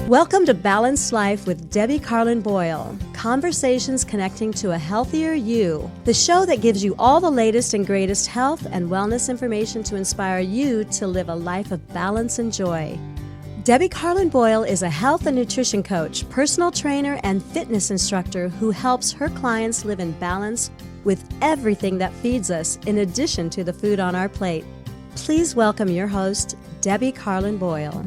Welcome to Balanced Life with Debbie Carlin Boyle. Conversations connecting to a healthier you. The show that gives you all the latest and greatest health and wellness information to inspire you to live a life of balance and joy. Debbie Carlin Boyle is a health and nutrition coach, personal trainer, and fitness instructor who helps her clients live in balance with everything that feeds us, in addition to the food on our plate. Please welcome your host, Debbie Carlin Boyle.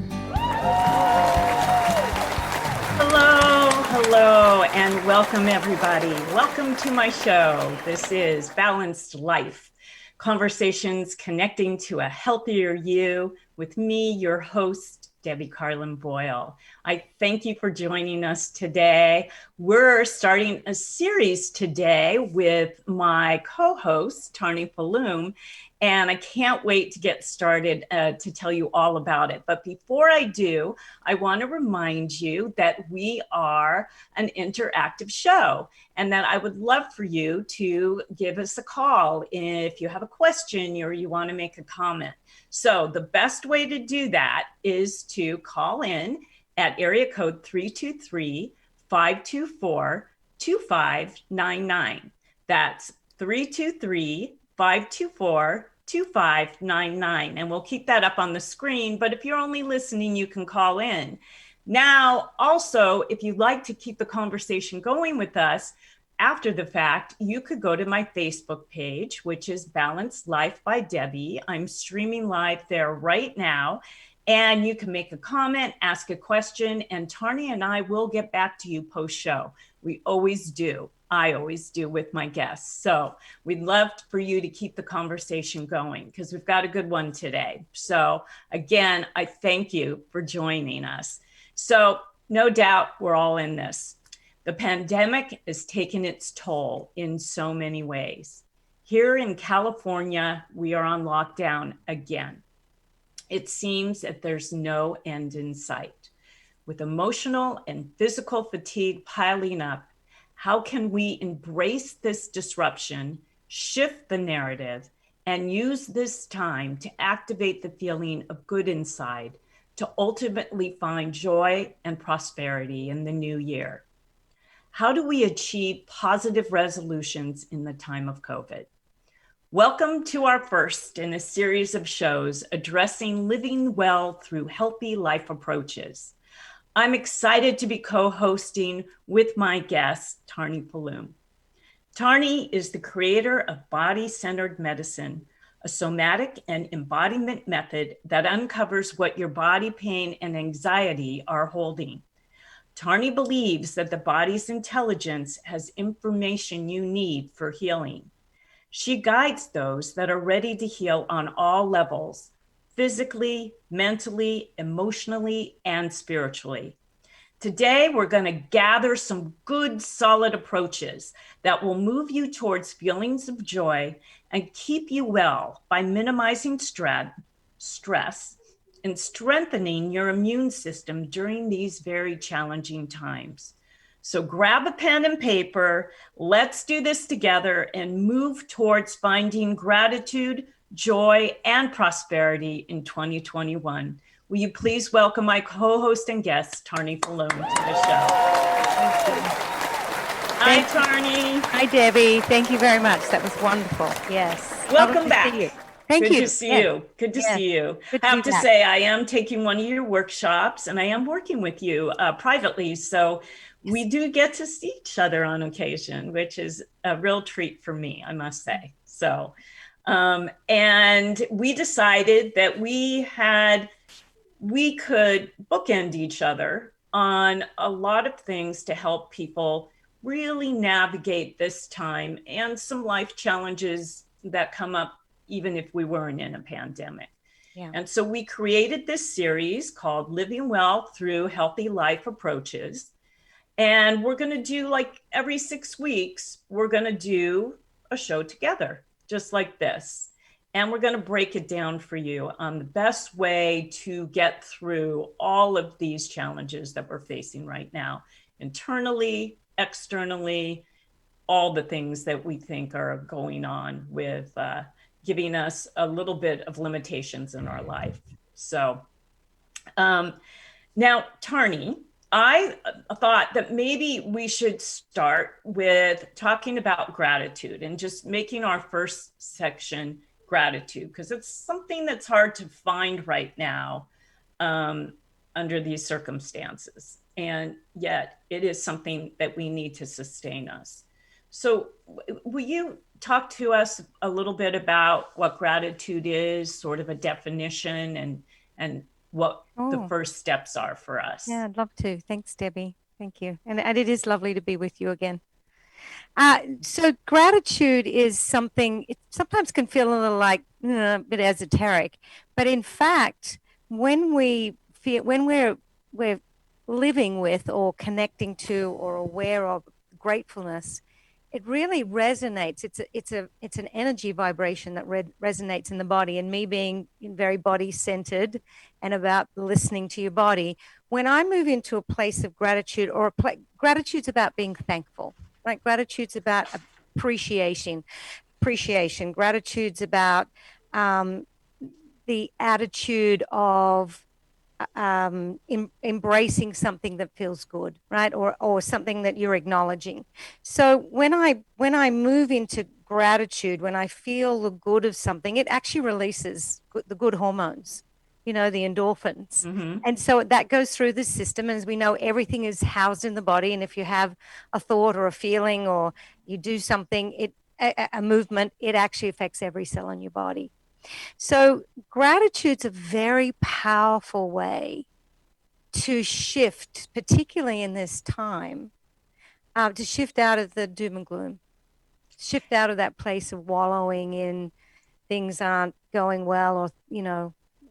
Hello, and welcome everybody. Welcome to my show. This is Balanced Life, conversations connecting to a healthier you with me, your host, Debbie Carlin Boyle. I thank you for joining us today. We're starting a series today with my co-host, Tarnie Fulloon, and I can't wait to get started to tell you all about it. But before I do, I want to remind you that we are an interactive show and that I would love for you to give us a call if you have a question or you want to make a comment. So the best way to do that is to call in at area code 323-524-2599. That's 323-524-2599. And we'll keep that up on the screen. But if you're only listening, you can call in. Now, also, if you'd like to keep the conversation going with us after the fact, you could go to my Facebook page, which is Balanced Life by Debbie. I'm streaming live there right now. And you can make a comment, ask a question, and Tarnie and I will get back to you post-show. We always do. I always do with my guests. So we'd love for you to keep the conversation going because we've got a good one today. So again, I thank you for joining us. So no doubt we're all in this. The pandemic has taken its toll in so many ways. Here in California, we are on lockdown again. It seems that there's no end in sight. With emotional and physical fatigue piling up, how can we embrace this disruption, shift the narrative, and use this time to activate the feeling of good inside to ultimately find joy and prosperity in the new year? How do we achieve positive resolutions in the time of COVID? Welcome to our first in a series of shows addressing living well through healthy life approaches. I'm excited to be co-hosting with my guest, Tarnie Fulloon. Tarnie is the creator of Body-Centered Medicine, a somatic and embodiment method that uncovers what your body pain and anxiety are holding. Tarnie believes that the body's intelligence has information you need for healing. She guides those that are ready to heal on all levels, physically, mentally, emotionally, and spiritually. Today, we're going to gather some good, solid approaches that will move you towards feelings of joy and keep you well by minimizing stress and strengthening your immune system during these very challenging times. So grab a pen and paper, let's do this together and move towards finding gratitude, joy, and prosperity in 2021. Will you please welcome my co-host and guest, Tarnie Fulloon, to the show. Hi, Tarnie. Hi, Debbie. Thank you very much. That was wonderful. Yes. Welcome back. Thank you. Good to see you. Good to see you. I have to say, I am taking one of your workshops and I am working with you privately. So we do get to see each other on occasion, which is a real treat for me, I must say. So, and we decided that we could bookend each other on a lot of things to help people really navigate this time and some life challenges that come up even if we weren't in a pandemic. Yeah. And so we created this series called Living Well Through Healthy Life Approaches. And we're going to do, like, every 6 weeks, we're going to do a show together, just like this. And we're going to break it down for you on the best way to get through all of these challenges that we're facing right now, internally, externally, all the things that we think are going on with giving us a little bit of limitations in our life. So now, Tarnie, I thought that maybe we should start with talking about gratitude and just making our first section gratitude, because it's something that's hard to find right now um, under these circumstances. And yet it is something that we need to sustain us. So, will you talk to us a little bit about what gratitude is, sort of a definition, and what the Oh, first steps are for us? yeah, I'd love to. Thanks, Debbie. Thank you. And it is lovely to be with you again. So gratitude is something, it sometimes can feel a little like a bit esoteric, but in fact, when we're living with or connecting to or aware of gratefulness, it really resonates. It's an energy vibration that resonates in the body. And me being very body centered and about listening to your body, when I move into a place of gratitude gratitude's about being thankful. Like gratitude's about appreciation. Gratitude's about um, the attitude of embracing something that feels good, right? Or something that you're acknowledging. So when I move into gratitude, when I feel the good of something, it actually releases the good hormones, the endorphins. Mm-hmm. And so that goes through the system. As we know, everything is housed in the body. And if you have a thought or a feeling or you do something, a movement, it actually affects every cell in your body. So gratitude's a very powerful way to shift, particularly in this time, to shift out of the doom and gloom, shift out of that place of wallowing in things aren't going well, or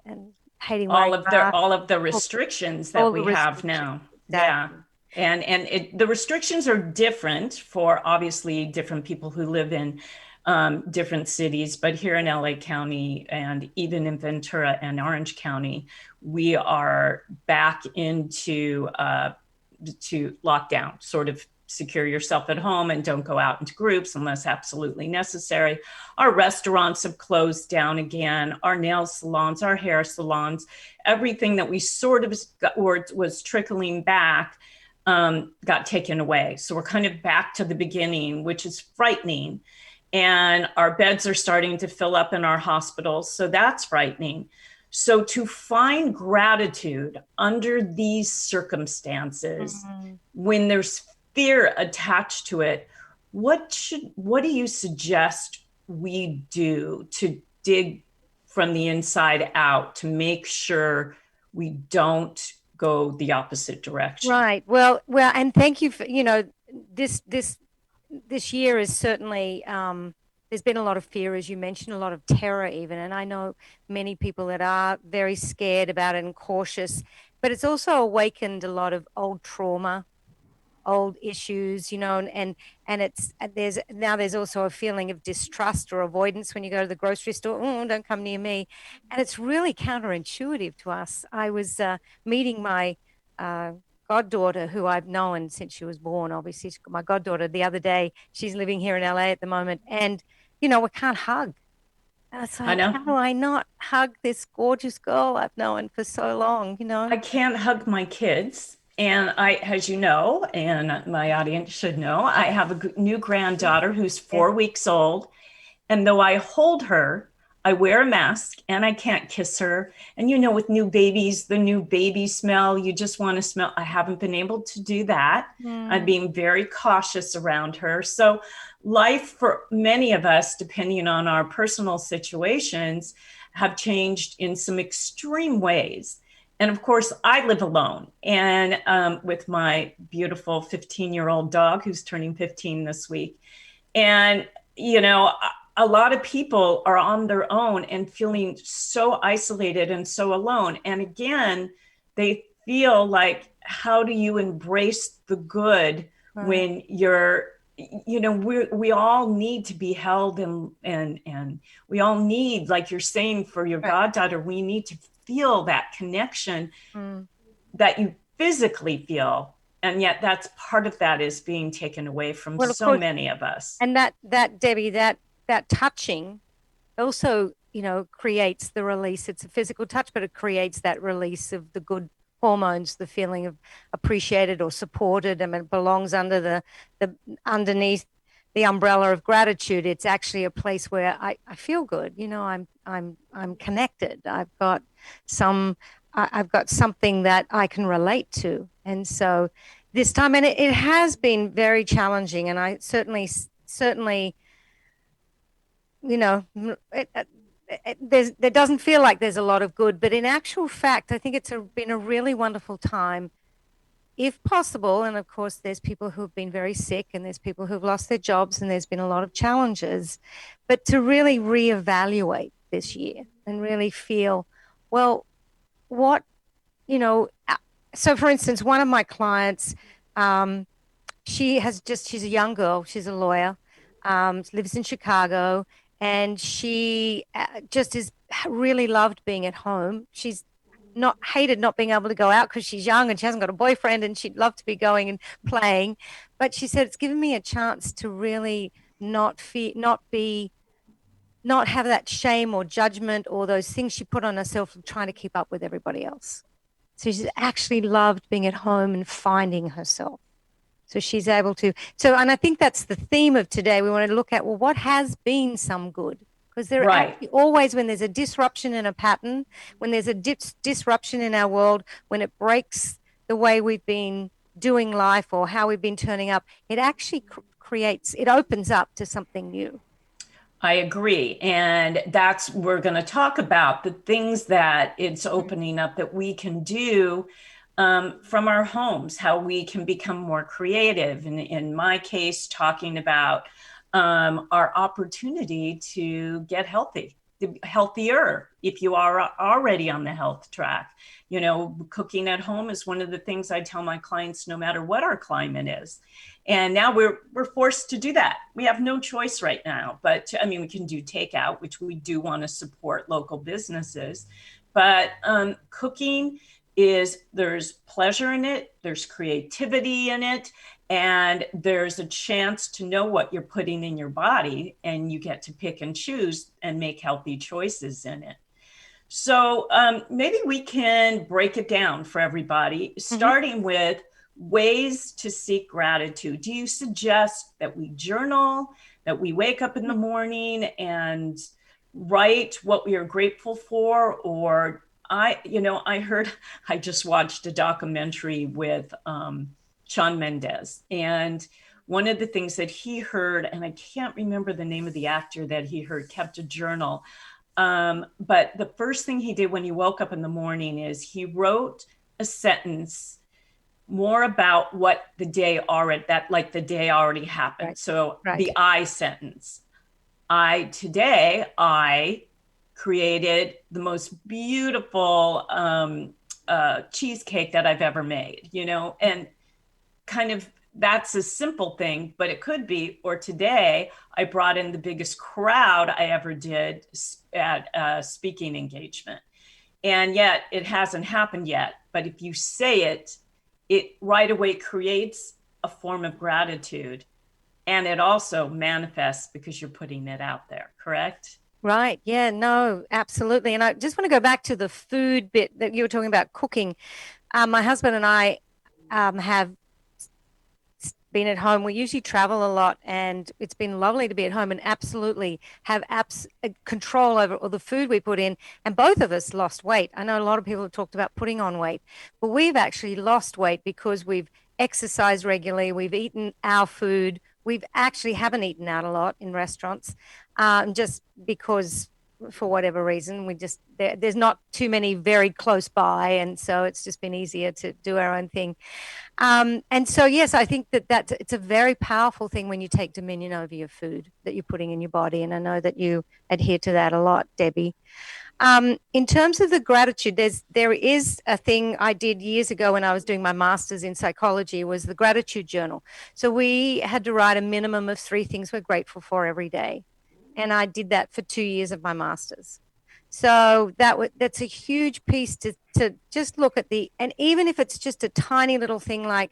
and hating where you are, All of the restrictions that all the we have restrictions. now. Yeah. Exactly. And the restrictions are different for obviously different people who live in different cities, but here in LA County and even in Ventura and Orange County, we are back into to lockdown, sort of secure yourself at home and don't go out into groups unless absolutely necessary. Our restaurants have closed down again, our nail salons, our hair salons, everything that we sort of was trickling back got taken away. So we're kind of back to the beginning, which is frightening. And our beds are starting to fill up in our hospitals. So that's frightening. So to find gratitude under these circumstances, Mm. when there's fear attached to it, what do you suggest we do to dig from the inside out to make sure we don't go the opposite direction? Right. Well, and thank you for, this year is certainly there's been a lot of fear, as you mentioned, a lot of terror even. And I know many people that are very scared about it and cautious, but it's also awakened a lot of old trauma, old issues, and there's also a feeling of distrust or avoidance when you go to the grocery store. Oh, don't come near me. And it's really counterintuitive to us. I was meeting my uh, goddaughter, who I've known since she was born. Obviously, my goddaughter the other day. She's living here in LA at the moment, and we can't hug. And it's I like, know how do I not hug this gorgeous girl I've known for so long? I can't hug my kids. And I, as you know, and my audience should know, I have a new granddaughter who's Yes. 4 weeks old. And though I hold her, I wear a mask and I can't kiss her. And with new babies, the new baby smell, you just want to smell. I haven't been able to do that. I'm Mm. being very cautious around her. So, life for many of us, depending on our personal situations, have changed in some extreme ways. And of course, I live alone and with my beautiful 15-year-old dog who's turning 15 this week. And, a lot of people are on their own and feeling so isolated and so alone. And again, they feel like, how do you embrace the good Right. when we all need to be held and we all need, like you're saying for your Right. goddaughter, we need to feel that connection Mm. that you physically feel. And yet that's part of that is being taken away from Well, of so course, many of us. and that Debbie, that touching also, creates the release. It's a physical touch, but it creates that release of the good hormones, the feeling of appreciated or supported. I mean, it belongs under the underneath the umbrella of gratitude. It's actually a place where I feel good. You know, I'm connected. I've got something that I can relate to. And so this time, and it has been very challenging. And I certainly, you know, there doesn't feel like there's a lot of good, but in actual fact, I think been a really wonderful time, if possible. And of course, there's people who've been very sick, and there's people who've lost their jobs, and there's been a lot of challenges, but to really reevaluate this year and really feel, well, what, you know, so for instance, one of my clients, she's a young girl, she's a lawyer, lives in Chicago, and she just is really loved being at home. She's not hated not being able to go out because she's young and she hasn't got a boyfriend, and she'd love to be going and playing. But she said it's given me a chance to really not have that shame or judgment or those things she put on herself of trying to keep up with everybody else. So she's actually loved being at home and finding herself. So she's able to. So, and I think that's the theme of today. We want to look at, well, what has been some good? Because there are actually always, when there's a disruption in a pattern, when there's a disruption in our world, when it breaks the way we've been doing life or how we've been turning up, it actually it opens up to something new. I agree. And we're going to talk about the things that it's opening up that we can do from our homes, how we can become more creative. And in my case, talking about our opportunity to get healthier if you are already on the health track. You know, cooking at home is one of the things I tell my clients, no matter what our climate is. And now we're forced to do that. We have no choice right now. But I mean, we can do takeout, which we do want to support local businesses. But cooking there's pleasure in it, there's creativity in it, and there's a chance to know what you're putting in your body, and you get to pick and choose and make healthy choices in it. So maybe we can break it down for everybody, starting with ways to seek gratitude. Do you suggest that we journal, that we wake up in the morning and write what we are grateful for? Or I just watched a documentary with Shawn Mendes, and one of the things that he heard, and I can't remember the name of the actor that he heard, kept a journal. But the first thing he did when he woke up in the morning is he wrote a sentence more about what the day already happened. Right. So Right. The I sentence. Today I created the most beautiful cheesecake that I've ever made, you know, and kind of that's a simple thing, but it could be, or today I brought in the biggest crowd I ever did at a speaking engagement. And yet it hasn't happened yet. But if you say it, it right away creates a form of gratitude. And it also manifests because you're putting it out there, correct? Right. Yeah, no, absolutely. And I just want to go back to the food bit that you were talking about, cooking. My husband and I have been at home. We usually travel a lot, and it's been lovely to be at home and absolutely have control over all the food we put in. And both of us lost weight. I know a lot of people have talked about putting on weight, but we've actually lost weight because we've exercised regularly. We've eaten our food. We've actually haven't eaten out a lot in restaurants, just because for whatever reason, there's not too many very close by. And so it's just been easier to do our own thing. And so, yes, I think it's a very powerful thing when you take dominion over your food that you're putting in your body. And I know that you adhere to that a lot, Debbie. In terms of the gratitude, there is a thing I did years ago when I was doing my master's in psychology, was the gratitude journal. So we had to write a minimum of 3 things we're grateful for every day. And I did that for 2 years of my master's. So that's a huge piece to just look at and even if it's just a tiny little thing like,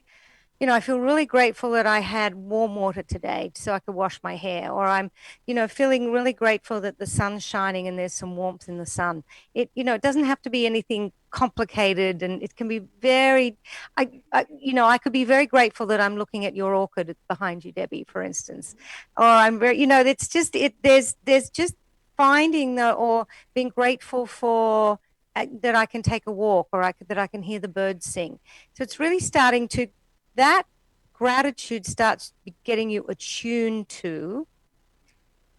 I feel really grateful that I had warm water today so I could wash my hair. Or I'm, feeling really grateful that the sun's shining and there's some warmth in the sun. It doesn't have to be anything complicated, and it can be very, I could be very grateful that I'm looking at your orchid behind you, Debbie, for instance. Or I'm very, it's just, there's just finding or being grateful for that I can take a walk, or that I can hear the birds sing. So it's really starting to, that gratitude starts getting you attuned to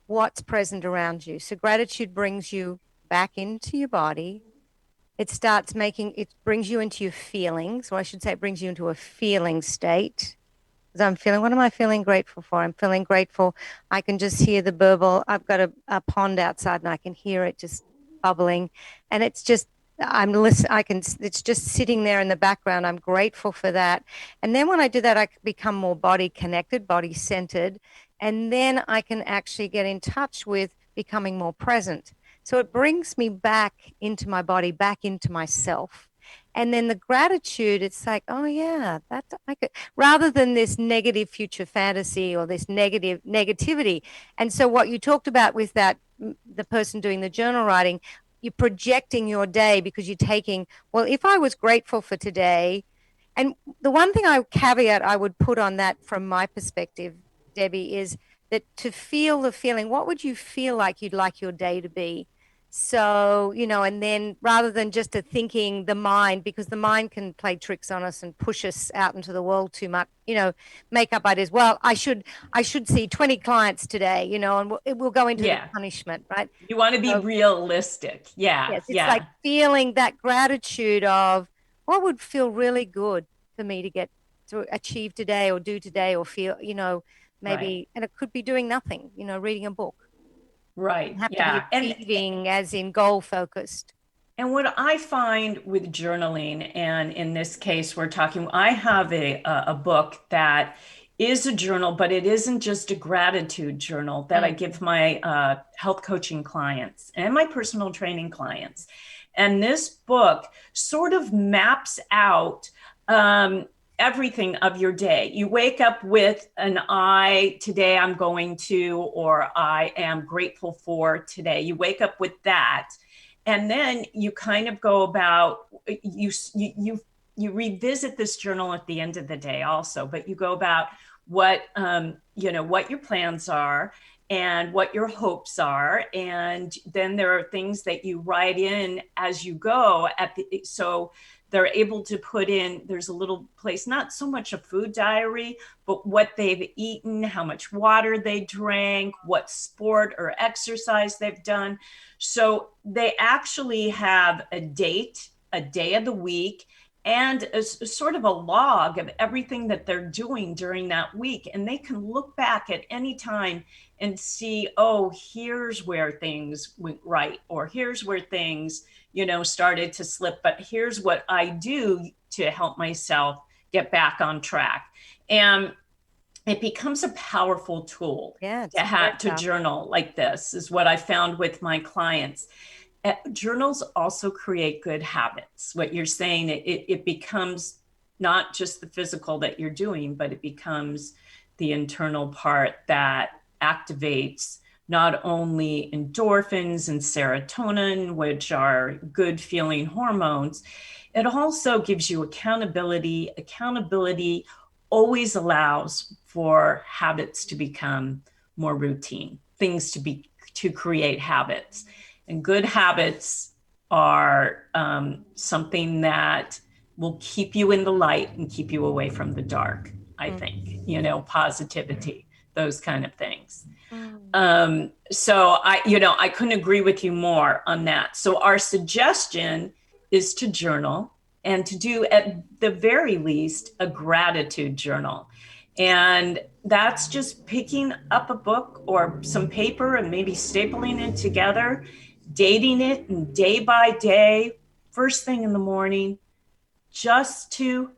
what's present around you. So gratitude brings you back into your body. It brings you into your feelings, or I should say, it brings you into a feeling state. What am I feeling grateful for? I'm feeling grateful. I can just hear the burble. I've got a pond outside and I can hear it just bubbling. And it's just, I'm listening. It's just sitting there in the background. I'm grateful for that. And then when I do that, I become more body connected, body centered. And then I can actually get in touch with becoming more present. So it brings me back into my body, back into myself. And then the gratitude, it's like, oh yeah, that's I could, rather than this negative future fantasy or this negativity. And so what you talked about with that, the person doing the journal writing, you're projecting your day because you're taking, well, if I was grateful for today, and the one thing caveat I would put on that from my perspective, Debbie, is that to feel the feeling, what would you feel like you'd like your day to be? So, and then rather than just a thinking the mind, because the mind can play tricks on us and push us out into the world too much, make up ideas. Well, I should see 20 clients today, and it will go into the Yeah. punishment, right? You want to be So, realistic. Yeah. yes, it's like Yeah. feeling that gratitude of what would feel really good for me to get to achieve today or do today or feel, Right. maybe, and it could be doing nothing, reading a book. It Right. doesn't have to be Yeah. achieving as in goal focused. And what I find with journaling, and in this case, we're talking, I have a book that is a journal, but it isn't just a gratitude journal that I Mm. give my health coaching clients and my personal training clients. And this book sort of maps out everything of your day. You wake up with today I'm going to, or I am grateful for today. You wake up with that. And then you kind of go about, you revisit this journal at the end of the day also, but you go about what your plans are and what your hopes are. And then there are things that you write in as you go so they're able to put in, there's a little place, not so much a food diary, but what they've eaten, how much water they drank, what sport or exercise they've done. So they actually have a date, a day of the week, and a sort of a log of everything that they're doing during that week. And they can look back at any time and see, oh, here's where things went right, or here's where things, started to slip. But here's what I do to help myself get back on track. And it becomes a powerful tool Yeah, to it's very have to powerful. journal like this, is what I found with my clients. Journals also create good habits. What you're saying, it becomes not just the physical that you're doing, but it becomes the internal part that activates not only endorphins and serotonin, which are good feeling hormones. It also gives you accountability. Accountability always allows for habits to become more routine, things to create habits. And good habits are something that will keep you in the light and keep you away from the dark, I think, positivity, those kind of things. Mm. So I couldn't agree with you more on that. So our suggestion is to journal, and to do at the very least a gratitude journal. And that's just picking up a book or some paper and maybe stapling it together, dating it, and day by day, first thing in the morning, just to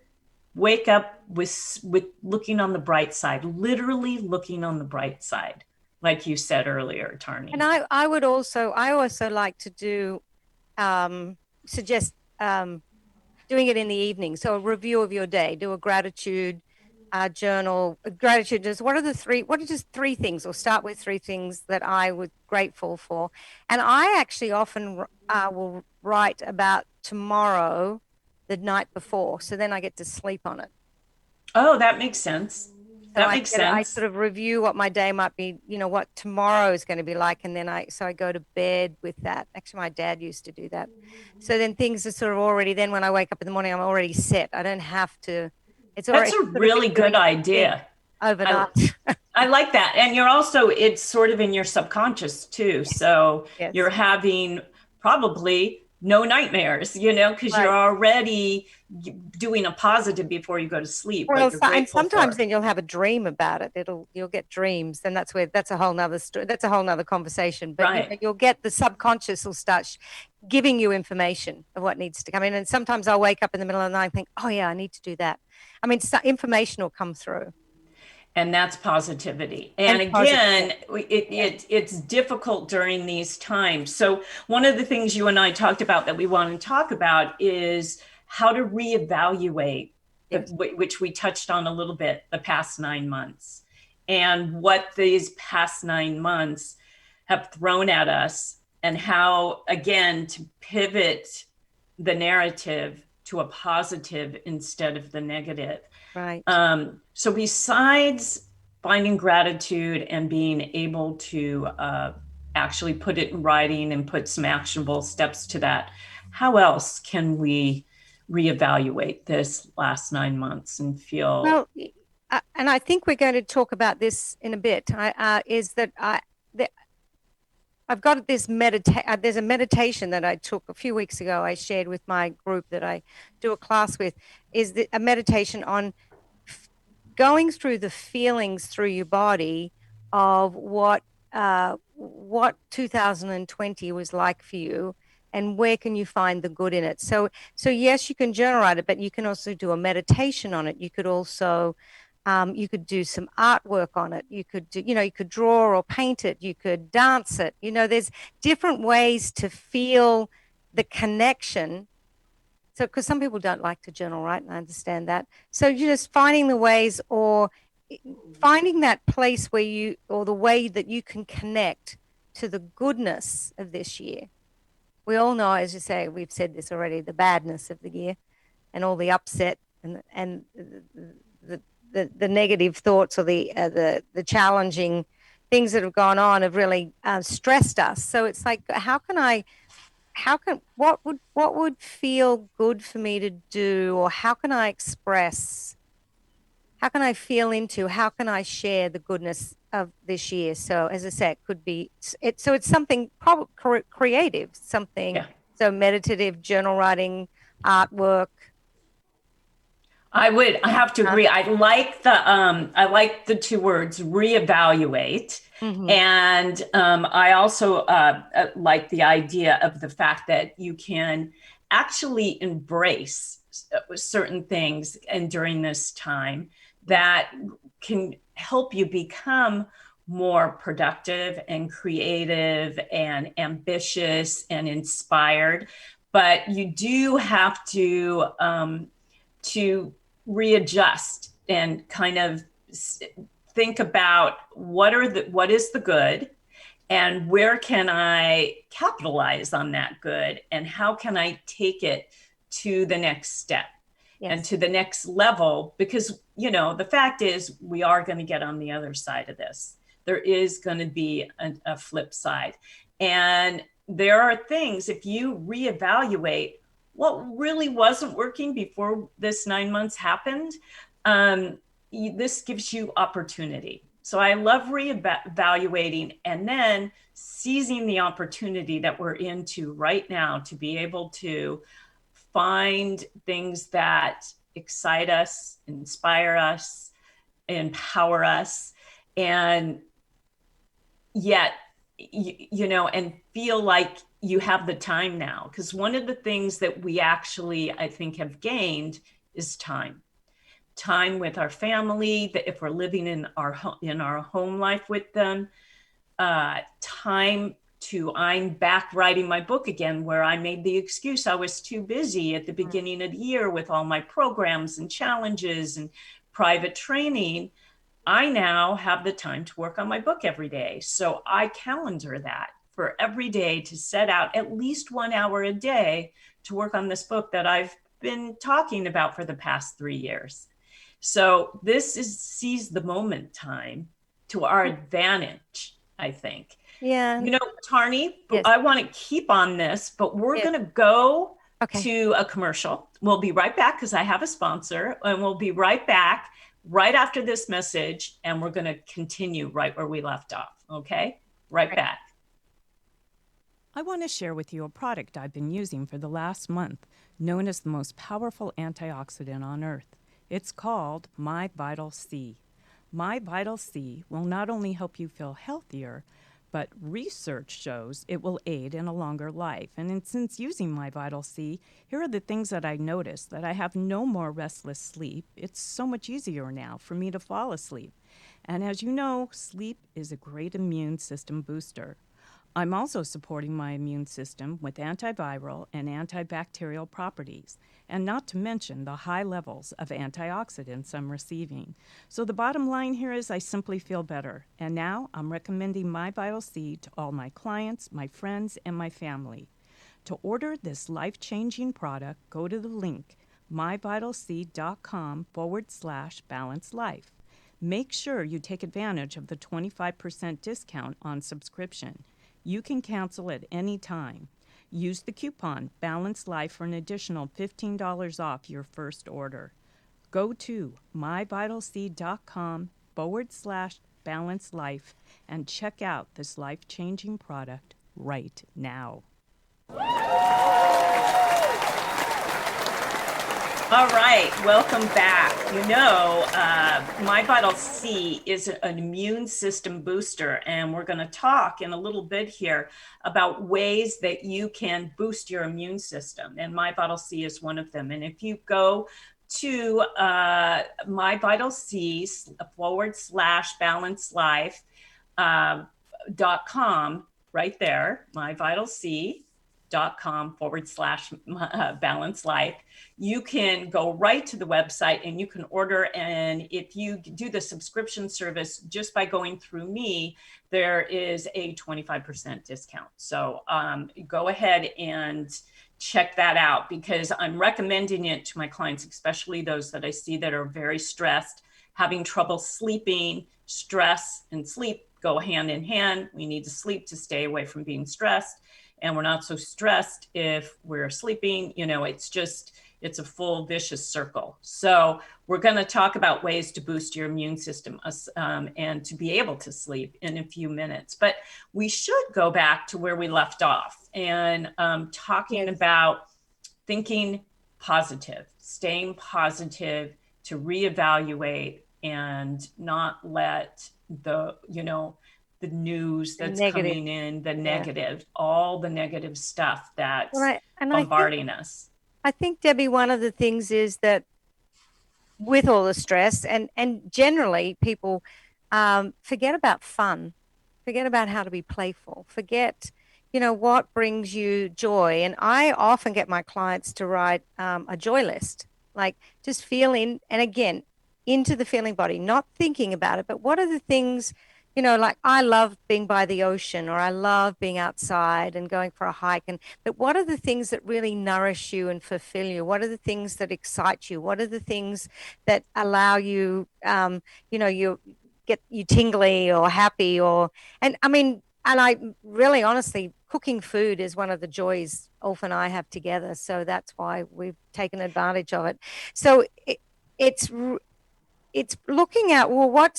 wake up with looking on the bright side, literally looking on the bright side, like you said earlier, Tarnie. And I also like to suggest doing it in the evening. So a review of your day, do a gratitude journal gratitude. Just what are just three things, or start with three things that I was grateful for. And I actually often will write about tomorrow the night before. So then I get to sleep on it. Oh, that makes sense. So That makes I sense. sort of review what my day might be, what tomorrow is going to be like. And then I go to bed with that. Actually, my dad used to do that. So then things are sort of already, then when I wake up in the morning, I'm already set. I don't have to, it's That's already a sort of been really good doing its thing idea. I overnight. I like that. And you're also, it's sort of in your subconscious too. Yes. So Yes. you're having probably no nightmares, because you're Right. already doing a positive before you go to sleep, what Well, you're and grateful sometimes for. then you'll have a dream about it. You'll get dreams, and that's a whole nother story. That's a whole nother conversation. But Right. you'll get the subconscious will start giving you information of what needs to come in. And sometimes I'll wake up in the middle of the night and think, oh yeah, I need to do that. I mean, information will come through. And that's positivity. And And positive. again, it's difficult during these times. So one of the things you and I talked about that we want to talk about is how to reevaluate, Yes. which we touched on a little bit, the past 9 months, and what these past 9 months have thrown at us, and how, again, to pivot the narrative to a positive instead of the negative. Right. So besides finding gratitude and being able to actually put it in writing and put some actionable steps to that, how else can we reevaluate this last 9 months and feel? Well, and I think we're going to talk about this in a bit. I've got this there's a meditation that I took a few weeks ago. I shared with my group that I do a class with, a meditation on going through the feelings through your body of what 2020 was like for you, and where can you find the good in it. So yes, you can journal it, but you can also do a meditation on it. You could also you could do some artwork on it. You could do, you could draw or paint it. You could dance it. There's different ways to feel the connection. So, because some people don't like to journal, right? And I understand that. So you're just finding the ways, or finding that place where or the way that you can connect to the goodness of this year. We all know, as you say, we've said this already, the badness of the year and all the upset and the negative thoughts, or the challenging things that have gone on have really stressed us. So it's like, what would feel good for me to do, or how can I express, how can I feel into, how can I share the goodness of this year? So as I said, it could be so it's something probably creative, something. Yeah. So meditative, journal writing, artwork. I have to agree. I like the two words reevaluate. Mm-hmm. And I also like the idea of the fact that you can actually embrace certain things, and during this time, that can help you become more productive and creative and ambitious and inspired. But you do have to readjust and kind of think about what is the good, and where can I capitalize on that good, and how can I take it to the next step. Yes. And to the next level, because the fact is, we are going to get on the other side of this. There is going to be a flip side, and there are things, if you reevaluate what really wasn't working before this 9 months happened, this gives you opportunity. So I love reevaluating and then seizing the opportunity that we're into right now to be able to find things that excite us, inspire us, empower us, and yet, and feel like you have the time now. Because one of the things that we actually, I think, have gained is time with our family, that if we're living in our home life with them, time to, I'm back writing my book again, where I made the excuse I was too busy at the beginning of the year with all my programs and challenges and private training, I now have the time to work on my book every day. So I calendar that for every day to set out at least 1 hour a day to work on this book that I've been talking about for the past 3 years. So this is seize the moment time to our advantage, I think. Yeah. You know, Tarnie, Yes. I want to keep on this, but we're Yes. going to go Okay. to a commercial. We'll be right back because I have a sponsor, and we'll be right back right after this message, and we're going to continue right where we left off. Okay? Right back. I want to share with you a product I've been using for the last month, known as the most powerful antioxidant on earth. It's called My Vital C. My Vital C will not only help you feel healthier, but research shows it will aid in a longer life. And since using My Vital C, here are the things that I noticed: that I have no more restless sleep. It's so much easier now for me to fall asleep. And as you know, sleep is a great immune system booster. I'm also supporting my immune system with antiviral and antibacterial properties, and not to mention the high levels of antioxidants I'm receiving. So the bottom line here is I simply feel better. And now I'm recommending My Vital C to all my clients, my friends, and my family. To order this life-changing product, go to the link myvitalc.com/balanced life. Make sure you take advantage of the 25% discount on subscription. You can cancel at any time. Use the coupon Balanced Life for an additional $15 off your first order. Go to myvitalc.com/balanced life and check out this life-changing product right now. All right, welcome back. You know, My Vital C is an immune system booster, and we're going to talk in a little bit here about ways that you can boost your immune system, and My Vital C is one of them. And if you go to myvitalc/balancedlife.com, right there, myvitalc.com/balanced life. You can go right to the website and you can order. And if you do the subscription service just by going through me, there is a 25% discount. So go ahead and check that out, because I'm recommending it to my clients, especially those that I see that are very stressed, having trouble sleeping. Stress and sleep go hand in hand. We need to sleep to stay away from being stressed. And we're not so stressed if we're sleeping. You know, it's a full vicious circle. So we're going to talk about ways to boost your immune system and to be able to sleep in a few minutes. But we should go back to where we left off and talking about thinking positive, staying positive, to reevaluate and not let the news that's coming in, the negative, all the negative stuff that's bombarding us. I think, Debbie, one of the things is that with all the stress and generally people forget about fun, forget about how to be playful, forget, what brings you joy. And I often get my clients to write a joy list, like just feeling, and again, into the feeling body, not thinking about it, but what are the things, like I love being by the ocean, or I love being outside and going for a hike. But what are the things that really nourish you and fulfill you? What are the things that excite you? What are the things that allow you, you get you tingly or happy and I really honestly, cooking food is one of the joys Ulf and I have together. So that's why we've taken advantage of it. So it's looking at, well, what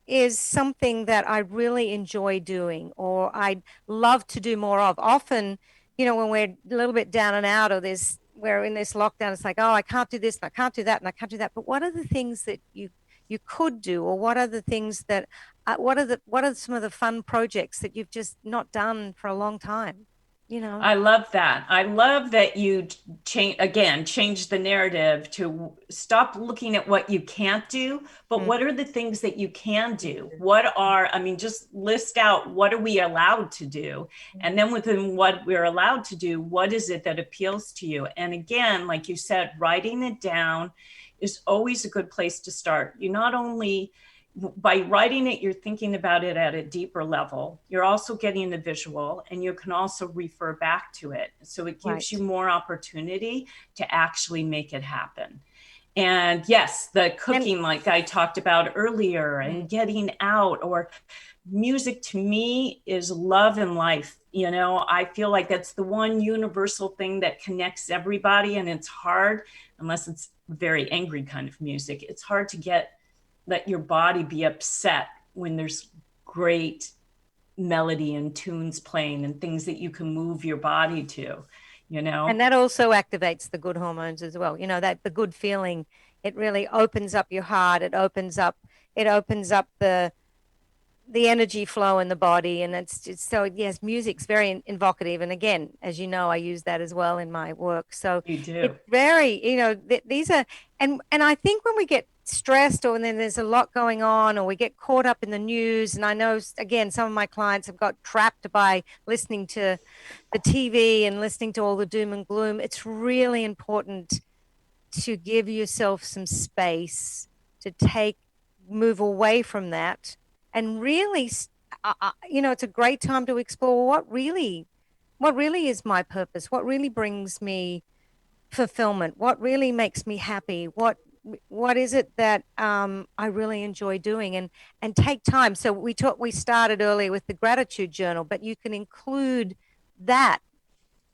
is something that I really enjoy doing, or I'd love to do more of. Often, when we're a little bit down and out, or we're in this lockdown, it's like, oh, I can't do this, and I can't do that, and I can't do that. But what are the things that you could do, or what are the things that, what are some of the fun projects that you've just not done for a long time? I love that. I love that you change the narrative to stop looking at what you can't do, but what are the things that you can do? Just list out, what are we allowed to do? And then within what we're allowed to do, what is it that appeals to you? And again, like you said, writing it down is always a good place to start. You not only, by writing it, you're thinking about it at a deeper level. You're also getting the visual, and you can also refer back to it. So it gives you more opportunity to actually make it happen. And yes, the cooking, like I talked about earlier, and getting out, or music to me is love and life. You know, I feel like that's the one universal thing that connects everybody. And it's hard, unless it's very angry kind of music, it's hard to let your body be upset when there's great melody and tunes playing and things that you can move your body to, you know. And that also activates the good hormones as well. You know, that the good feeling, it really opens up your heart. It opens up the energy flow in the body. And so yes, music's very evocative. And again, as you know, I use that as well in my work. So you do. It's very, you know, these are, and I think when we get stressed, or then there's a lot going on, or we get caught up in the news, and I know, again, some of my clients have got trapped by listening to the TV and listening to all the doom and gloom. It's really important to give yourself some space to move away from that, and really, you know, it's a great time to explore what really is my purpose, what really brings me fulfillment, what really makes me happy, what is it that I really enjoy doing, and take time. So we started earlier with the gratitude journal, but you can include that.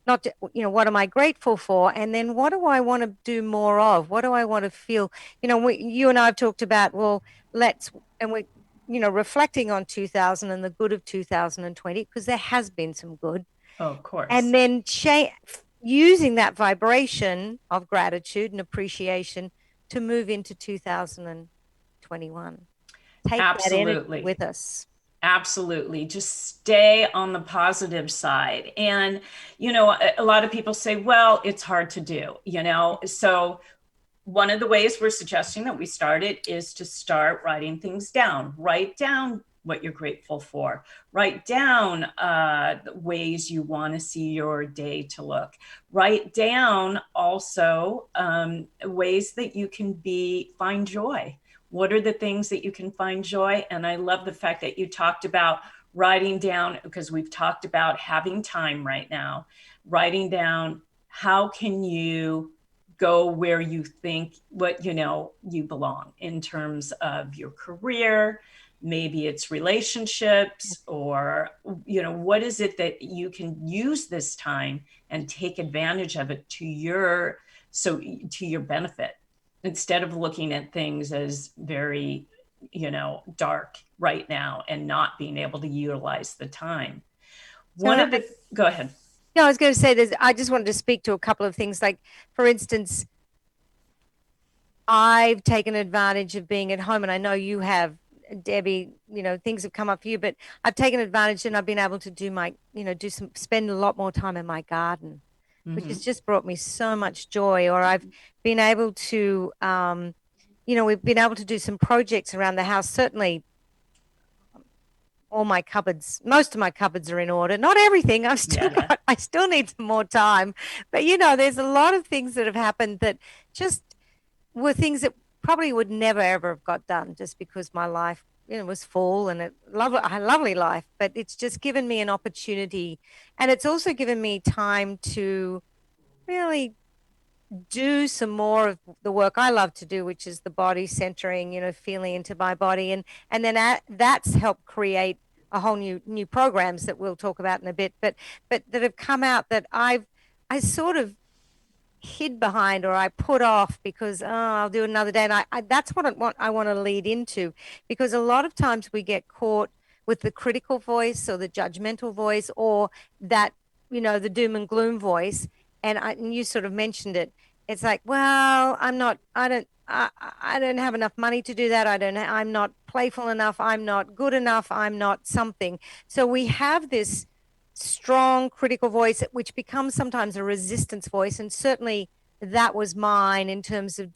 Not to, you know, what am I grateful for? And then what do I want to do more of? What do I want to feel? You know, you and I have talked about, well, you know, reflecting on 2000 and the good of 2020, because there has been some good. Oh, of course. And then using that vibration of gratitude and appreciation to move into 2021. Take that energy with us. Absolutely. Just stay on the positive side. And, you know, a lot of people say, well, it's hard to do, you know. So one of the ways we're suggesting that we started is to start writing things down. Write down what you're grateful for. Write down the ways you want to see your day to look. Write down also ways that you can find joy. What are the things that you can find joy? And I love the fact that you talked about writing down, because we've talked about having time right now, writing down how can you go where you think you belong in terms of your career. Maybe it's relationships, or, you know, what is it that you can use this time and take advantage of it to your benefit, instead of looking at things as very, you know, dark right now and not being able to utilize the time. Go ahead. No, I was going to say I just wanted to speak to a couple of things. Like, for instance, I've taken advantage of being at home, and I know you have, Debbie, you know, things have come up for you, but I've taken advantage, and I've been able to spend a lot more time in my garden, which has just brought me so much joy. Or I've been able to, you know, we've been able to do some projects around the house. Certainly all my cupboards, most of my cupboards are in order. Not everything. I still need some more time. But, you know, there's a lot of things that have happened that just were things that probably would never, ever have got done, just because my life, you know, was full, and a lovely life. But it's just given me an opportunity. And it's also given me time to really do some more of the work I love to do, which is the body centering, you know, feeling into my body. And then that's helped create a whole new programs that we'll talk about in a bit, but that have come out that I sort of hid behind, or I put off because, I'll do it another day. And that's what I want to lead into, because a lot of times we get caught with the critical voice, or the judgmental voice, or that, you know, the doom and gloom voice. And you sort of mentioned it. It's like, well, I don't have enough money to do that. I'm not playful enough. I'm not good enough. I'm not something. So we have this strong critical voice, which becomes sometimes a resistance voice. And certainly that was mine in terms of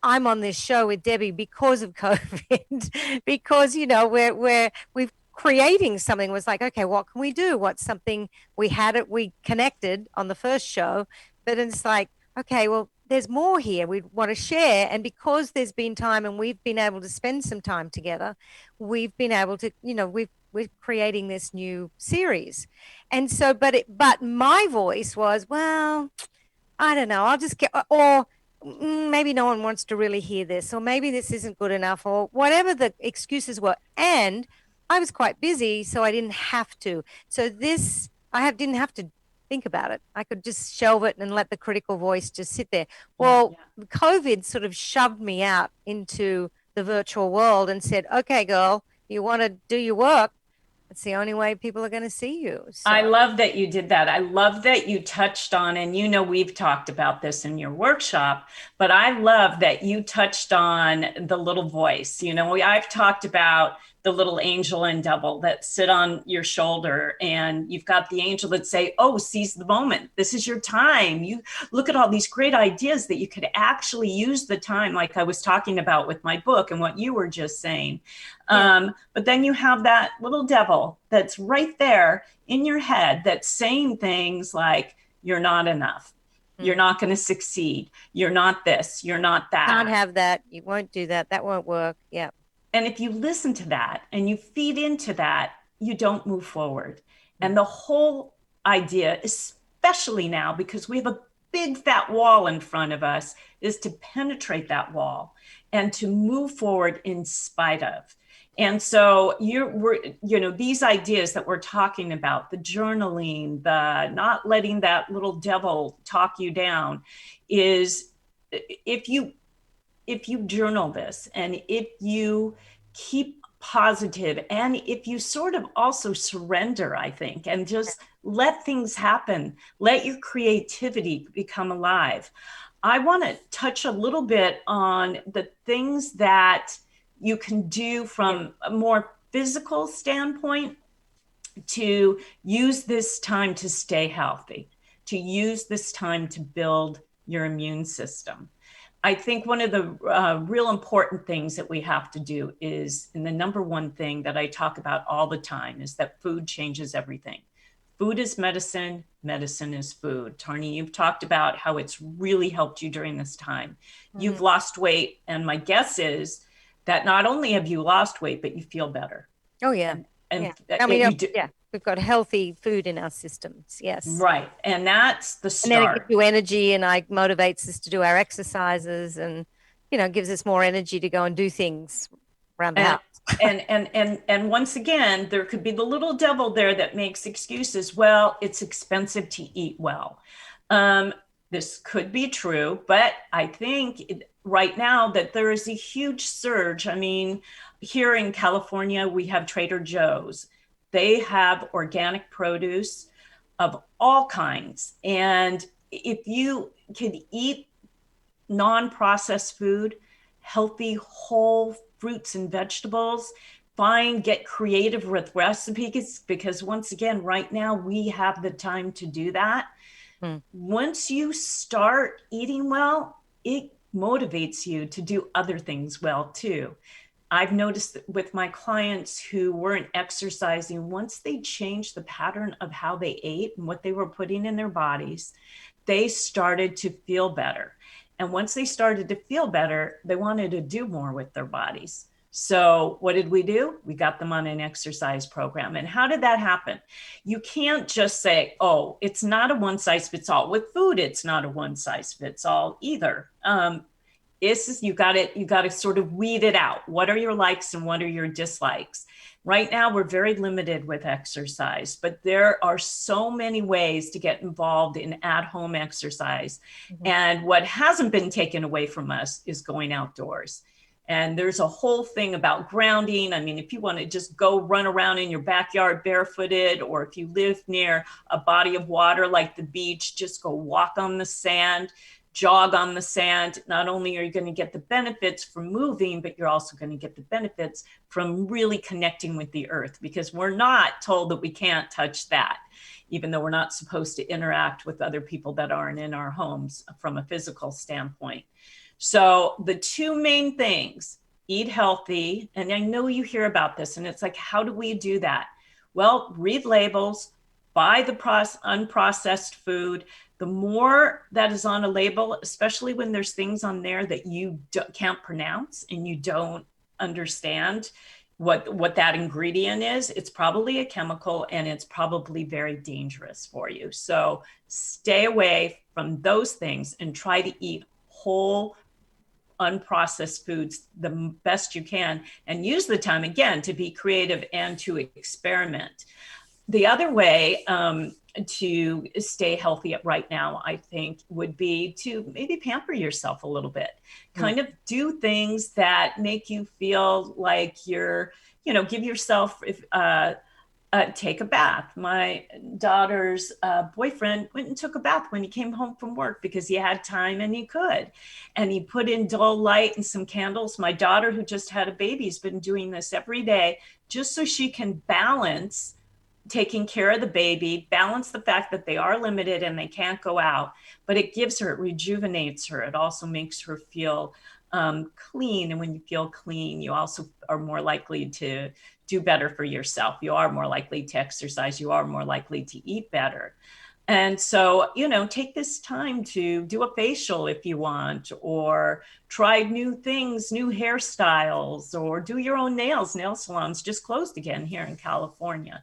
I'm on this show with Debbie because of COVID, because, you know, we've creating something was like, okay, what can we do? What's something we connected on the first show, but it's like, okay, well, there's more here we want to share. And because there's been time and we've been able to spend some time together, we've been able to, we're creating this new series. And so, but my voice was, well, I don't know, I'll just get, or maybe no one wants to really hear this, or maybe this isn't good enough, or whatever the excuses were. And I was quite busy, so I didn't have to. So didn't have to think about it. I could just shelve it and let the critical voice just sit there. Well, COVID sort of shoved me out into the virtual world and said, okay, girl, you want to do your work. It's the only way people are going to see you. So. I love that you did that. I love that you touched on, and we've talked about this in your workshop, but I love that you touched on the little voice. I've talked about the little angel and devil that sit on your shoulder, and you've got the angel that say, oh, seize the moment. This is your time. You look at all these great ideas that you could actually use the time, like I was talking about with my book and what you were just saying. But then you have that little devil that's right there in your head that's saying things like, you're not enough. You're not going to succeed. You're not this. You're not that. Can't have that. You won't do that. That won't work. Yeah. And if you listen to that and you feed into that, you don't move forward. And the whole idea, especially now, because we have a big fat wall in front of us, is to penetrate that wall and to move forward in spite of. And so these ideas that we're talking about, the journaling, the not letting that little devil talk you down, is if you journal this, and if you keep positive, and if you sort of also surrender, I think, and just let things happen, let your creativity become alive. I want to touch a little bit on the things that you can do from a more physical standpoint to use this time to stay healthy, to use this time to build your immune system. I think one of the real important things that we have to do is, and the number one thing that I talk about all the time, is that food changes everything. Food is medicine, medicine is food. Tarnie, you've talked about how it's really helped you during this time. You've lost weight, and my guess is that not only have you lost weight, but you feel better. Oh, yeah. We've got healthy food in our systems. Yes. Right. And that's the start. And then it gives you energy, and motivates us to do our exercises, and, gives us more energy to go and do things around the house. and once again, there could be the little devil there that makes excuses. Well, it's expensive to eat well. This could be true, but I think right now that there is a huge surge. I mean, here in California, we have Trader Joe's. They have organic produce of all kinds. And if you could eat non-processed food, healthy, whole fruits and vegetables, get creative with recipes, because once again, right now we have the time to do that. Once you start eating well, it motivates you to do other things well too. I've noticed that with my clients who weren't exercising, once they changed the pattern of how they ate and what they were putting in their bodies, they started to feel better. And once they started to feel better, they wanted to do more with their bodies. So what did we do? We got them on an exercise program. And how did that happen? You can't just say, oh, it's not a one size fits all. With food, it's not a one size fits all either. You got to sort of weed it out. What are your likes and what are your dislikes? Right now, we're very limited with exercise, but there are so many ways to get involved in at-home exercise. And what hasn't been taken away from us is going outdoors. And there's a whole thing about grounding. I mean, if you want to just go run around in your backyard barefooted, or if you live near a body of water like the beach, just go walk on the sand, jog on the sand. Not only are you going to get the benefits from moving, but you're also going to get the benefits from really connecting with the earth, because we're not told that we can't touch that, even though we're not supposed to interact with other people that aren't in our homes from a physical standpoint. So the two main things, eat healthy. And I know you hear about this, and it's like, how do we do that? Well, read labels, buy the unprocessed food. The more that is on a label, especially when there's things on there that you can't pronounce and you don't understand what that ingredient is, it's probably a chemical and it's probably very dangerous for you. So stay away from those things and try to eat whole, unprocessed foods the best you can, and use the time again to be creative and to experiment. The other way to stay healthy right now, I think, would be to maybe pamper yourself a little bit, kind of do things that make you feel like you're, give yourself, take a bath. My daughter's boyfriend went and took a bath when he came home from work because he had time and he could. And he put in dull light and some candles. My daughter, who just had a baby, has been doing this every day just so she can balance taking care of the baby, balance the fact that they are limited and they can't go out, but it gives her, it rejuvenates her. It also makes her feel clean. And when you feel clean, you also are more likely to do better for yourself. You are more likely to exercise. You are more likely to eat better. And so, take this time to do a facial if you want, or try new things, new hairstyles, or do your own nails. Nail salons just closed again here in California.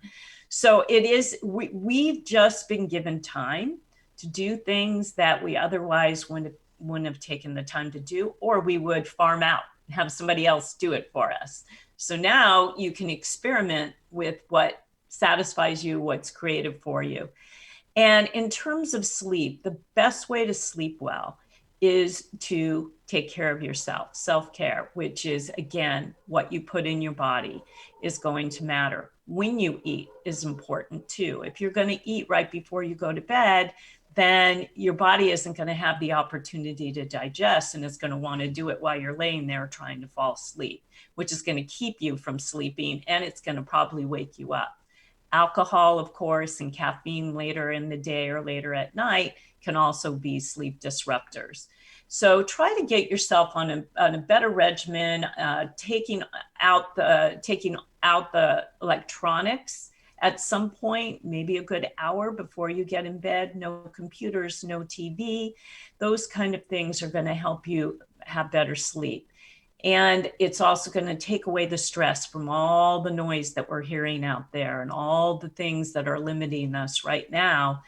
So it is, we've just been given time to do things that we otherwise wouldn't have taken the time to do, or we would farm out and have somebody else do it for us. So now you can experiment with what satisfies you, what's creative for you. And in terms of sleep, the best way to sleep well is to take care of yourself. Self-care, which is, again, what you put in your body is going to matter. When you eat is important too. If you're going to eat right before you go to bed, then your body isn't going to have the opportunity to digest, and it's going to want to do it while you're laying there trying to fall asleep, which is going to keep you from sleeping, and it's going to probably wake you up. Alcohol, of course, and caffeine later in the day or later at night can also be sleep disruptors. So try to get yourself on a better regimen, taking out the electronics at some point, maybe a good hour before you get in bed. No computers, no TV. Those kind of things are going to help you have better sleep. And it's also going to take away the stress from all the noise that we're hearing out there and all the things that are limiting us right now.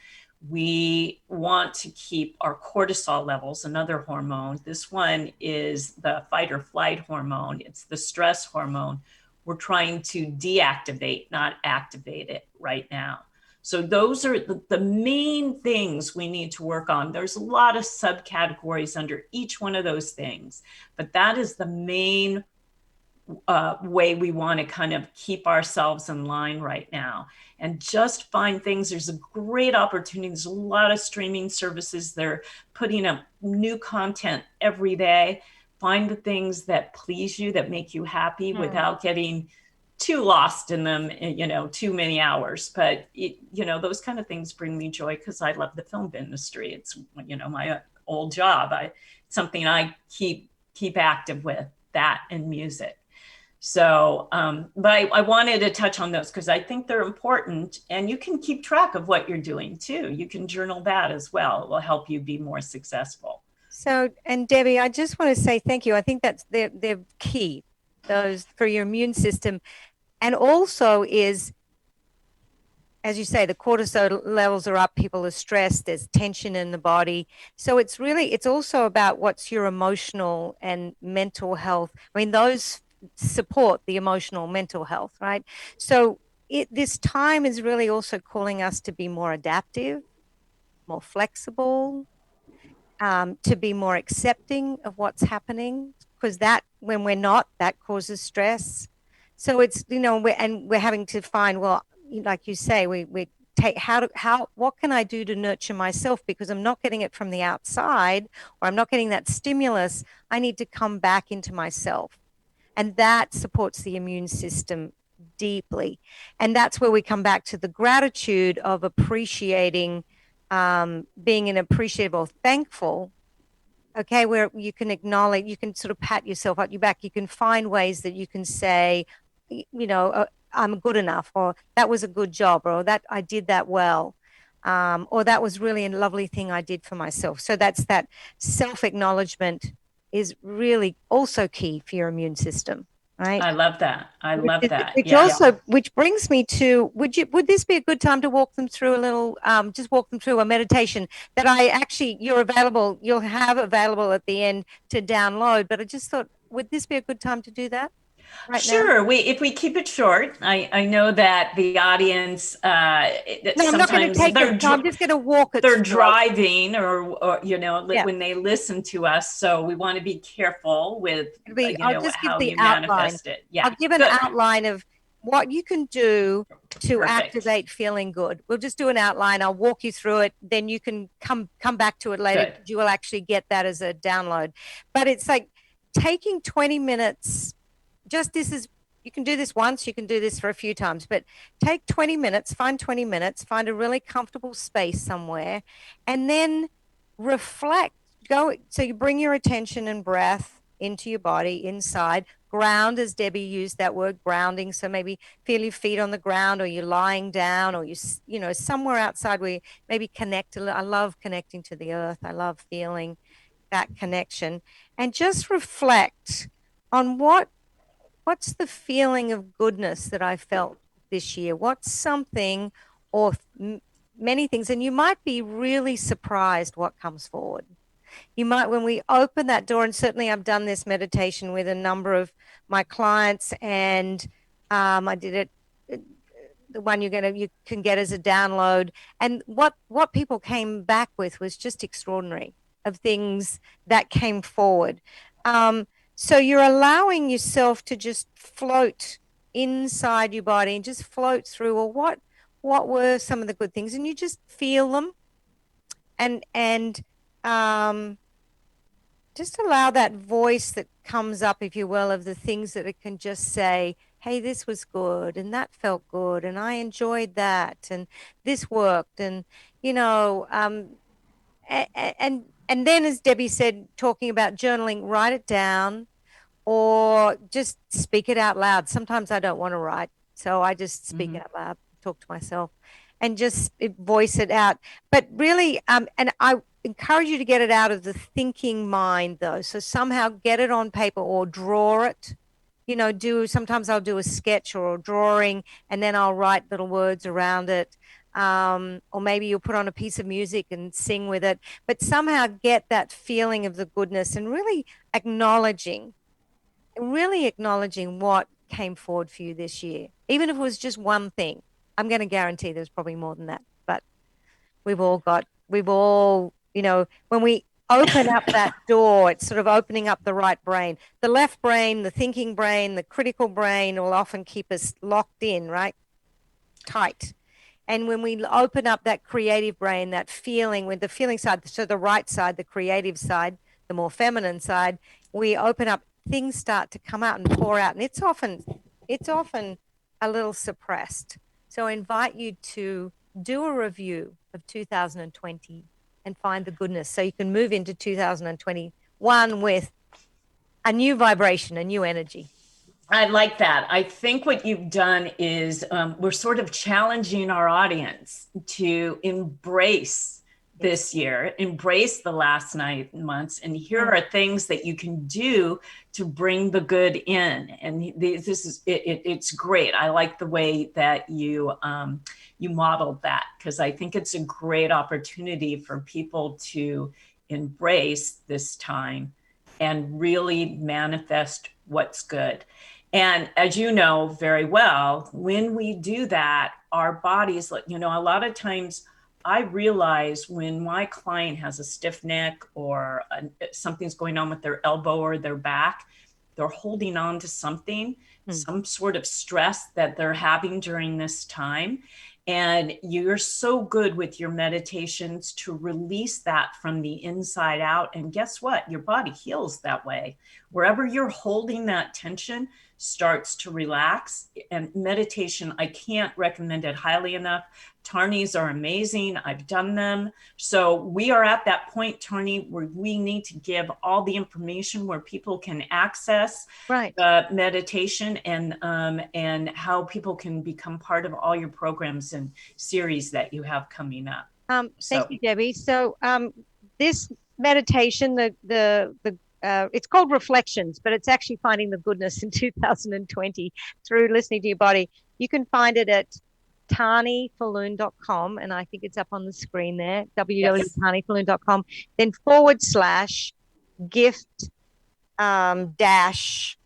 We want to keep our cortisol levels, another hormone. This one is the fight or flight hormone. It's the stress hormone. We're trying to deactivate, not activate it right now. So those are the main things we need to work on. There's a lot of subcategories under each one of those things, but that is the main way we want to kind of keep ourselves in line right now. And just find things. There's a great opportunity. There's a lot of streaming services. They're putting up new content every day. Find the things that please you, that make you happy without getting too lost in them, too many hours. But, those kind of things bring me joy because I love the film industry. It's, my old job. It's something I keep active with, that and music. So, but I wanted to touch on those because I think they're important, and you can keep track of what you're doing too. You can journal that as well. It will help you be more successful. So, and Debbie, I just want to say thank you. I think that's they're key, those for your immune system. And also is, as you say, the cortisol levels are up, people are stressed, there's tension in the body. So it's also about what's your emotional and mental health. I mean, those support the emotional, mental health, right? So this time is really also calling us to be more adaptive, more flexible, to be more accepting of what's happening, because that, when we're not, that causes stress. So it's, we're having to find, well, like you say, we take, what can I do to nurture myself? Because I'm not getting it from the outside, or I'm not getting that stimulus. I need to come back into myself. And that supports the immune system deeply. And that's where we come back to the gratitude of appreciating, being an appreciative or thankful, okay, where you can acknowledge, you can sort of pat yourself on your back. You can find ways that you can say, I'm good enough, or that was a good job, or that I did that well. or that was really a lovely thing I did for myself. So that's that self-acknowledgement is really also key for your immune system, right? I love that. I love that. Which Yeah. also, which brings me to, would this be a good time to walk them through a little, just walk them through a meditation that you'll have available at the end to download. But I just thought, would this be a good time to do that right now? Sure. If we keep it short, I know that the audience, No, I'm not going to sometimes take it. I'm just going to walk it they're through. driving or Yeah. when they listen to us. So we want to be careful with, I'll just give how the you outline. manifest it. Yeah. I'll give an outline of what you can do to Perfect. activate feeling good. We'll just do an outline. I'll walk you through it. Then you can come back to it later. Good. You will actually get that as a download. But it's like taking 20 minutes. You can do this once, you can do this for a few times, but take 20 minutes, find a really comfortable space somewhere, and then reflect. So you bring your attention and breath into your body, inside. Ground, as Debbie used that word, grounding. So maybe feel your feet on the ground, or you're lying down, or somewhere outside where you maybe connect. I love connecting to the earth. I love feeling that connection. And just reflect on what's the feeling of goodness that I felt this year? What's something or many things? And you might be really surprised what comes forward. You might, when we open that door, and certainly I've done this meditation with a number of my clients, and I did it, the one you can get as a download. And what people came back with was just extraordinary, of things that came forward. So you're allowing yourself to just float inside your body and just float through, well, what were some of the good things? And you just feel them, and just allow that voice that comes up, if you will, of the things that it can just say, hey, this was good, and that felt good, and I enjoyed that, and this worked, and and then, as Debbie said, talking about journaling, write it down or just speak it out loud. Sometimes I don't want to write, so I just speak it out loud, talk to myself, and just voice it out. But really, and I encourage you to get it out of the thinking mind, though. So somehow get it on paper or draw it. Sometimes I'll do a sketch or a drawing, and then I'll write little words around it. Or maybe you'll put on a piece of music and sing with it, but somehow get that feeling of the goodness and really acknowledging what came forward for you this year. Even if it was just one thing, I'm going to guarantee there's probably more than that, but we've all, when we open up that door, it's sort of opening up the right brain. The left brain, the thinking brain, the critical brain will often keep us locked in, right? Tight. And when we open up that creative brain, that feeling, with the feeling side, so the right side, the creative side, the more feminine side, we open up, things start to come out and pour out. And it's often a little suppressed. So I invite you to do a review of 2020 and find the goodness, so you can move into 2021 with a new vibration, a new energy. I like that. I think what you've done is we're sort of challenging our audience to embrace this year, embrace the last 9 months. And here are things that you can do to bring the good in. And it's great. I like the way that you modeled that, because I think it's a great opportunity for people to embrace this time and really manifest what's good. And as you know very well, when we do that, our bodies, a lot of times I realize when my client has a stiff neck or something's going on with their elbow or their back, they're holding on to something, some sort of stress that they're having during this time. And you're so good with your meditations to release that from the inside out. And guess what? Your body heals that way. Wherever you're holding that tension starts to relax. And meditation, I can't recommend it highly enough. Tarnies are amazing. I've done them. So we are at that point, Tarnie, where we need to give all the information where people can access the meditation and how people can become part of all your programs and series that you have coming up. Thank you, Debbie. So this meditation, it's called Reflections, but it's actually finding the goodness in 2020 through listening to your body. You can find it at tarniefulloon.com, and I think it's up on the screen there, www.tarniefulloon.com, then /gift dash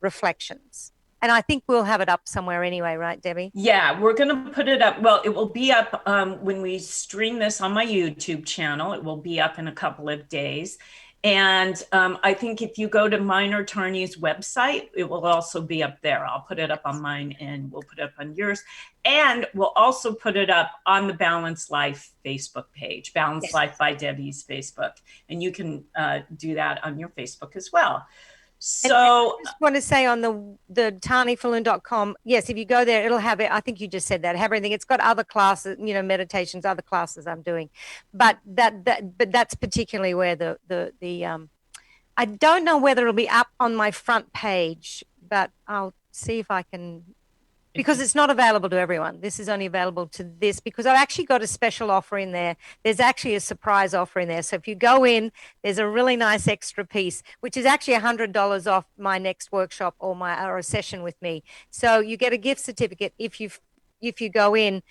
reflections. And I think we'll have it up somewhere anyway, right, Debbie? Yeah, we're going to put it up. Well, it will be up when we stream this on my YouTube channel. It will be up in a couple of days. And I think if you go to mine or Tarnie's website, it will also be up there. I'll put it up on mine and we'll put it up on yours. And we'll also put it up on the Balanced Life Facebook page, Balanced Life by Debbie's Facebook. And you can do that on your Facebook as well. So I just want to say on the tarniefulloon.com, yes, if you go there, it'll have it. I think you just said that, have everything. It's got other classes, meditations, other classes I'm doing, but that's particularly where the I don't know whether it'll be up on my front page, but I'll see if I can, because it's not available to everyone. This is only available to this, because I've actually got a special offer in there. There's actually a surprise offer in there. So if you go in, there's a really nice extra piece, which is actually $100 off my next workshop or a session with me. So you get a gift certificate if you go in.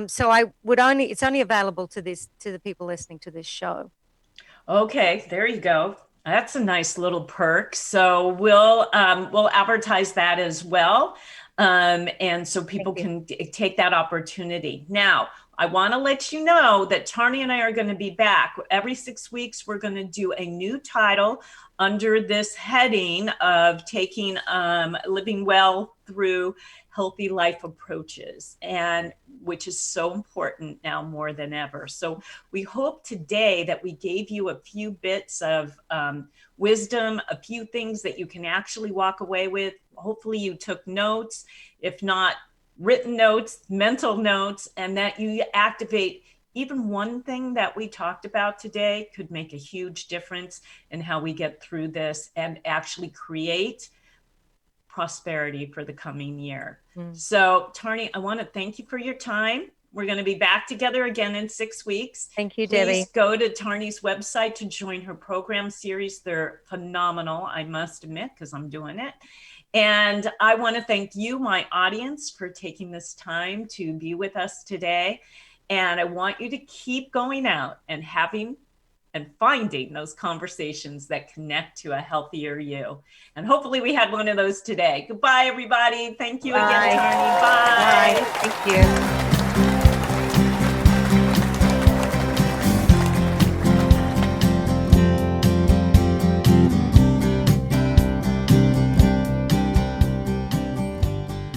So it's only available to the people listening to this show. Okay, there you go. That's a nice little perk. So we'll advertise that as well. And so people can take that opportunity. Now, I want to let you know that Tarnie and I are going to be back. Every 6 weeks, we're going to do a new title under this heading of taking living well through healthy life approaches, and which is so important now more than ever. So we hope today that we gave you a few bits of wisdom, a few things that you can actually walk away with. Hopefully you took notes, if not written notes, mental notes, and that you activate even one thing that we talked about today could make a huge difference in how we get through this and actually create prosperity for the coming year. So Tarnie, I want to thank you for your time. We're going to be back together again in 6 weeks. Thank you, Debbie. Please go to Tarnie's website to join her program series. They're phenomenal, I must admit, because I'm doing it. And I want to thank you, my audience, for taking this time to be with us today. And I want you to keep going out and finding those conversations that connect to a healthier you. And hopefully we had one of those today. Goodbye, everybody. Thank you again, Tarnie. Bye. Bye. Thank you.